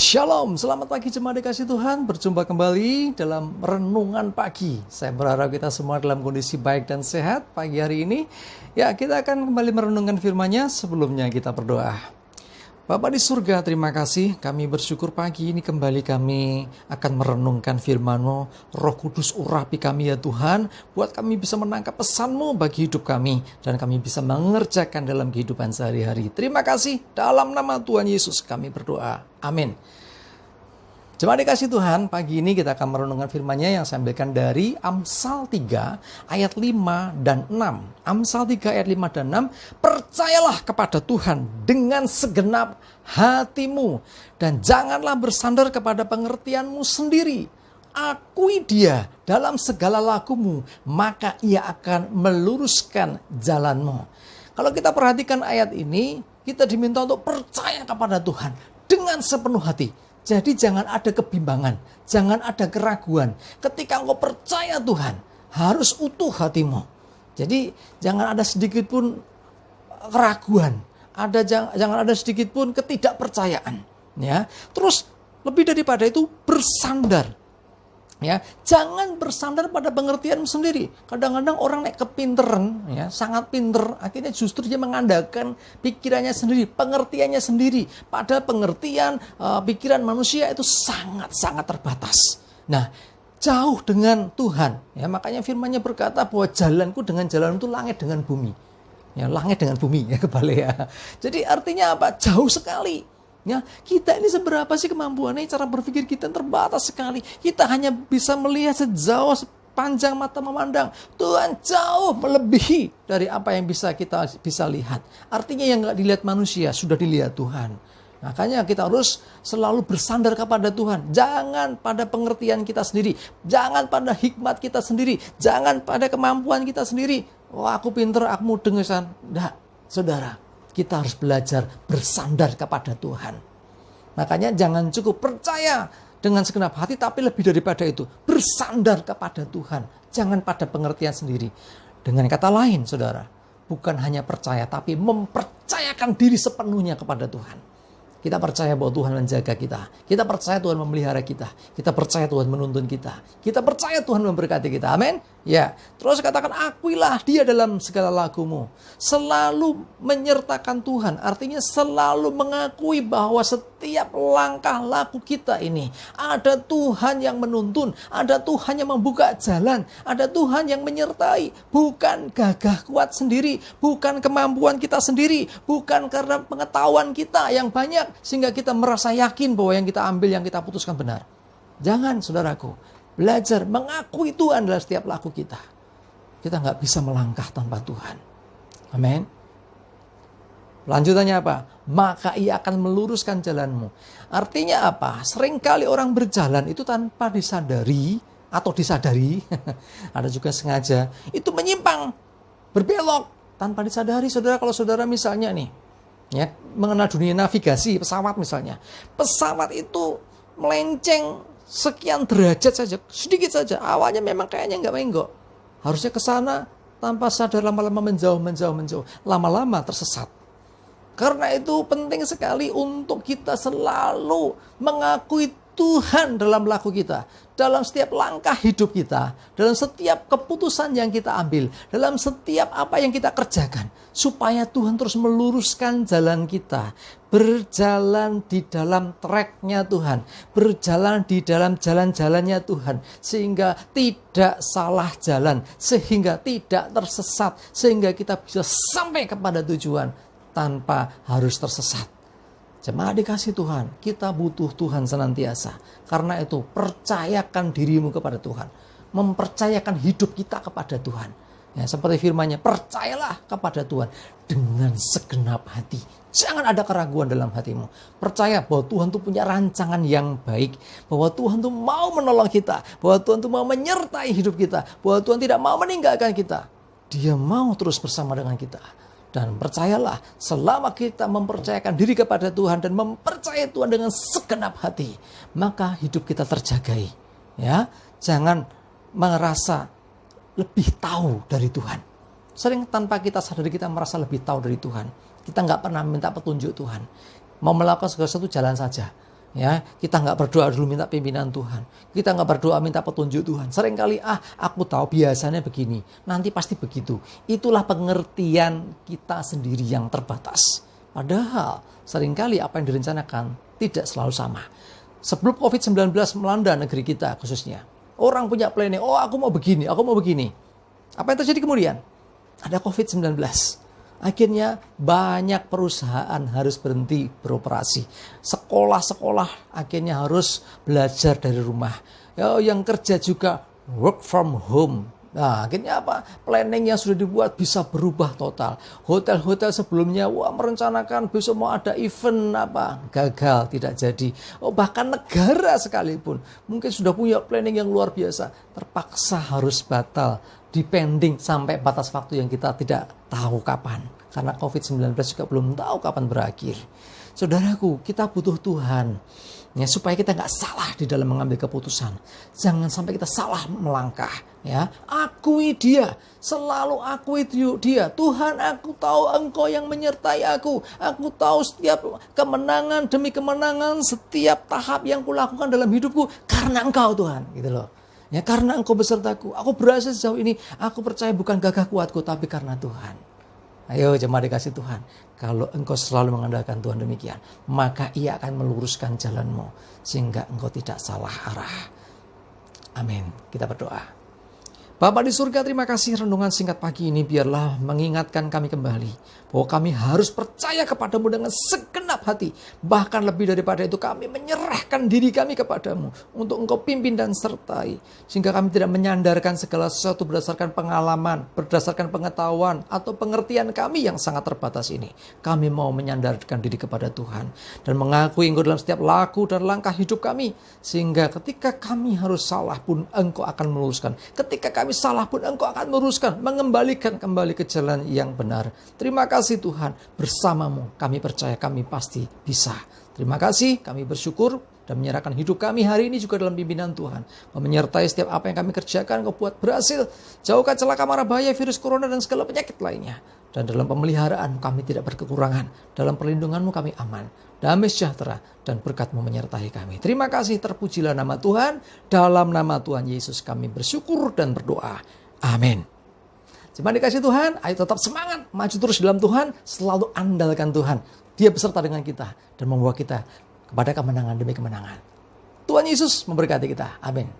Shalom, selamat pagi jemaat dikasih Tuhan. Berjumpa kembali dalam renungan pagi. Saya berharap kita semua dalam kondisi baik dan sehat pagi hari ini. Ya, kita akan kembali merenungkan firman-Nya. Sebelumnya kita berdoa. Bapa di surga, terima kasih. Kami bersyukur pagi ini kembali kami akan merenungkan firman-Mu. Roh Kudus urapi kami ya Tuhan, buat kami bisa menangkap pesan-Mu bagi hidup kami, dan kami bisa mengerjakan dalam kehidupan sehari-hari. Terima kasih, dalam nama Tuhan Yesus kami berdoa. Amin. Jemaat dikasih Tuhan, pagi ini kita akan merenungkan firman-Nya yang saya ambilkan dari Amsal 3 ayat 5 dan 6. Amsal 3 ayat 5 dan 6. Percayalah kepada Tuhan dengan segenap hatimu dan janganlah bersandar kepada pengertianmu sendiri. Akui Dia dalam segala lakumu, maka Ia akan meluruskan jalanmu. Kalau kita perhatikan ayat ini, kita diminta untuk percaya kepada Tuhan dengan sepenuh hati. Jadi jangan ada kebimbangan, jangan ada keraguan. Ketika engkau percaya Tuhan, harus utuh hatimu. Jadi jangan ada sedikit pun keraguan, jangan ada sedikit pun ketidakpercayaan. Ya, terus lebih daripada itu bersandar. Ya, jangan bersandar pada pengertian sendiri. Kadang-kadang orang naik kepinteran, ya, sangat pinter, akhirnya justru dia mengandalkan pikirannya sendiri, pengertiannya sendiri. Padahal pengertian, pikiran manusia itu sangat-sangat terbatas. Nah, jauh dengan Tuhan. Ya, makanya firman-Nya berkata bahwa jalanku dengan jalan itu langit dengan bumi. Ya, langit dengan bumi, ya kebalik ya. Jadi artinya apa? Jauh sekali. Ya, kita ini seberapa sih kemampuannya? Cara berpikir kita terbatas sekali. Kita hanya bisa melihat sejauh sepanjang mata memandang. Tuhan jauh melebihi dari apa yang kita bisa lihat. Artinya yang nggak dilihat manusia sudah dilihat Tuhan. Makanya kita harus selalu bersandar kepada Tuhan. Jangan pada pengertian kita sendiri. Jangan pada hikmat kita sendiri. Jangan pada kemampuan kita sendiri. Wah, aku pinter, aku mudeng. Enggak, saudara. Kita harus belajar bersandar kepada Tuhan. Makanya jangan cukup percaya dengan segenap hati, tapi lebih daripada itu, bersandar kepada Tuhan. Jangan pada pengertian sendiri. Dengan kata lain, saudara, bukan hanya percaya, tapi mempercayakan diri sepenuhnya kepada Tuhan. Kita percaya bahwa Tuhan menjaga kita. Kita percaya Tuhan memelihara kita. Kita percaya Tuhan menuntun kita. Kita percaya Tuhan memberkati kita. Amin. Ya, terus katakan akuilah Dia dalam segala lakumu. Selalu menyertakan Tuhan. Artinya selalu mengakui bahwa setiap langkah laku kita ini ada Tuhan yang menuntun, ada Tuhan yang membuka jalan, ada Tuhan yang menyertai. Bukan gagah kuat sendiri, bukan kemampuan kita sendiri, bukan karena pengetahuan kita yang banyak sehingga kita merasa yakin bahwa yang kita ambil, yang kita putuskan benar. Jangan, saudaraku. Belajar mengakui Tuhan dalam setiap laku kita. Kita nggak bisa melangkah tanpa Tuhan. Amin. Lanjutannya apa? Maka Ia akan meluruskan jalanmu. Artinya apa? Seringkali orang berjalan itu tanpa disadari atau disadari. Ada juga sengaja. Itu menyimpang, berbelok tanpa disadari. Saudara, kalau saudara misalnya nih, ya, mengenal dunia navigasi pesawat misalnya. Pesawat itu melenceng sekian derajat saja, sedikit saja. Awalnya memang kayaknya nggak menggok. Harusnya ke sana tanpa sadar, lama-lama menjauh. Lama-lama tersesat. Karena itu penting sekali untuk kita selalu mengakui Tuhan dalam laku kita, dalam setiap langkah hidup kita, dalam setiap keputusan yang kita ambil, dalam setiap apa yang kita kerjakan, supaya Tuhan terus meluruskan jalan kita, berjalan di dalam tracknya Tuhan, berjalan di dalam jalan-jalannya Tuhan, sehingga tidak salah jalan, sehingga tidak tersesat, sehingga kita bisa sampai kepada tujuan tanpa harus tersesat. Jemaat dikasih Tuhan, kita butuh Tuhan senantiasa. Karena itu, percayakan dirimu kepada Tuhan. Mempercayakan hidup kita kepada Tuhan. Ya, seperti firman-Nya, percayalah kepada Tuhan dengan segenap hati. Jangan ada keraguan dalam hatimu. Percaya bahwa Tuhan itu punya rancangan yang baik. Bahwa Tuhan itu mau menolong kita. Bahwa Tuhan itu mau menyertai hidup kita. Bahwa Tuhan tidak mau meninggalkan kita. Dia mau terus bersama dengan kita. Dan percayalah, selama kita mempercayakan diri kepada Tuhan dan mempercayai Tuhan dengan segenap hati, maka hidup kita terjagai. Ya, jangan merasa lebih tahu dari Tuhan. Sering tanpa kita sadari kita merasa lebih tahu dari Tuhan. Kita nggak pernah minta petunjuk Tuhan. Mau melakukan segala sesuatu jalan saja. Ya, kita nggak berdoa dulu minta pimpinan Tuhan. Kita nggak berdoa minta petunjuk Tuhan. Seringkali, aku tahu biasanya begini. Nanti pasti begitu. Itulah pengertian kita sendiri yang terbatas. Padahal seringkali apa yang direncanakan tidak selalu sama. Sebelum COVID-19 melanda negeri kita khususnya. Orang punya planning, aku mau begini, aku mau begini. Apa yang terjadi kemudian? Ada COVID-19. Akhirnya banyak perusahaan harus berhenti beroperasi. Sekolah-sekolah akhirnya harus belajar dari rumah. Yang kerja juga work from home. Nah, akhirnya apa? Planning yang sudah dibuat bisa berubah total. Hotel-hotel sebelumnya merencanakan besok mau ada event gagal, tidak jadi. Bahkan negara sekalipun mungkin sudah punya planning yang luar biasa, terpaksa harus batal, depending sampai batas waktu yang kita tidak tahu kapan. Karena COVID-19 juga belum tahu kapan berakhir. Saudaraku, kita butuh Tuhan. Ya, supaya kita nggak salah di dalam mengambil keputusan. Jangan sampai kita salah melangkah. Ya, akui dia. Selalu akui dia. Tuhan, aku tahu Engkau yang menyertai aku. Aku tahu setiap kemenangan demi kemenangan, setiap tahap yang kulakukan dalam hidupku karena Engkau Tuhan. Gitu loh. Ya, karena Engkau besertaku. Aku berhasil sejauh ini. Aku percaya bukan gagah kuatku, tapi karena Tuhan. Ayo jemaat dikasih Tuhan, kalau engkau selalu mengandalkan Tuhan demikian, maka Ia akan meluruskan jalanmu sehingga engkau tidak salah arah. Amin. Kita berdoa. Bapa di surga, terima kasih renungan singkat pagi ini biarlah mengingatkan kami kembali bahwa kami harus percaya kepadamu dengan segenap hati. Bahkan lebih daripada itu kami menyerahkan diri kami kepadamu untuk engkau pimpin dan sertai. Sehingga kami tidak menyandarkan segala sesuatu berdasarkan pengalaman, berdasarkan pengetahuan atau pengertian kami yang sangat terbatas ini. Kami mau menyandarkan diri kepada Tuhan dan mengakui engkau dalam setiap laku dan langkah hidup kami. Sehingga ketika kami harus salah pun engkau akan meluruskan. Ketika kami salah pun engkau akan meluruskan, mengembalikan kembali ke jalan yang benar. Terima kasih Tuhan, bersamamu kami percaya kami pasti bisa. Terima kasih, kami bersyukur dan menyerahkan hidup kami hari ini juga dalam pimpinan Tuhan. Kau menyertai setiap apa yang kami kerjakan, kau buat berhasil. Jauhkan celaka mara bahaya, virus corona dan segala penyakit lainnya. Dan dalam pemeliharaan kami tidak berkekurangan. Dalam perlindunganmu kami aman. Damai sejahtera dan berkat-Mu menyertai kami. Terima kasih, terpujilah nama Tuhan. Dalam nama Tuhan Yesus kami bersyukur dan berdoa. Amin. Jemaat dikasih Tuhan, ayo tetap semangat. Maju terus dalam Tuhan, selalu andalkan Tuhan. Dia beserta dengan kita dan membawa kita kepada kemenangan demi kemenangan. Tuhan Yesus memberkati kita. Amin.